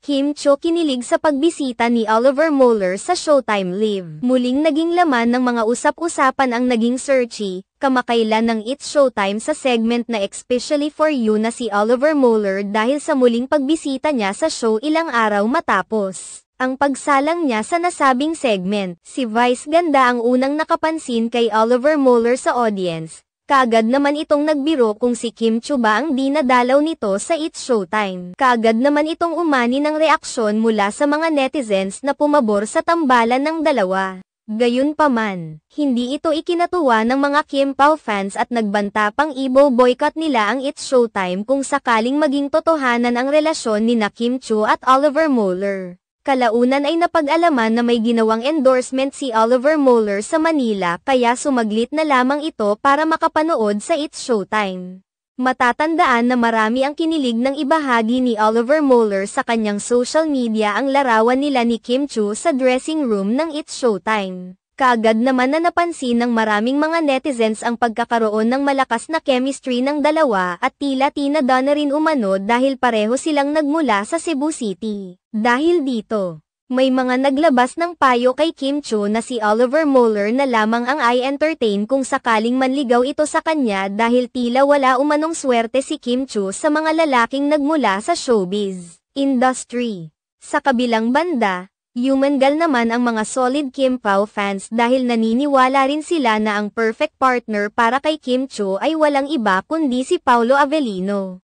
Kim Chiu kinilig sa pagbisita ni Oliver Mueller sa Showtime Live. Muling naging laman ng mga usap-usapan ang naging searchy, kamakailan ng It's Showtime sa segment na Especially for You na si Oliver Mueller dahil sa muling pagbisita niya sa show ilang araw matapos ang pagsalang niya sa nasabing segment. Si Vice Ganda ang unang nakapansin kay Oliver Mueller sa audience. Kaagad naman itong nagbiro kung si Kim Chiu ba ang dinadalaw nito sa It's Showtime. Kaagad naman itong umani ng reaksyon mula sa mga netizens na pumabor sa tambalan ng dalawa. Gayunpaman, hindi ito ikinatuwa ng mga Kim Pao fans at nagbanta pang i-boycott nila ang It's Showtime kung sakaling maging totohanan ang relasyon ni Kim Chiu at Oliver Mueller. Kalaunan ay napag-alaman na may ginawang endorsement si Oliver Mueller sa Manila kaya sumaglit na lamang ito para makapanood sa It's Showtime. Matatandaan na marami ang kinilig ng ibahagi ni Oliver Mueller sa kanyang social media ang larawan nila ni Kim Chiu sa dressing room ng It's Showtime. Kaagad naman na napansin ng maraming mga netizens ang pagkakaroon ng malakas na chemistry ng dalawa at tila tinada na rin umano dahil pareho silang nagmula sa Cebu City. Dahil dito, may mga naglabas ng payo kay Kim Chiu na si Oliver Mueller na lamang ang i-entertain kung sakaling manligaw ito sa kanya dahil tila wala umanong swerte si Kim Chiu sa mga lalaking nagmula sa showbiz industry. Sa kabilang banda, yumangal naman ang mga solid Kim Pao fans dahil naniniwala rin sila na ang perfect partner para kay Kim Chiu ay walang iba kundi si Paolo Avellino.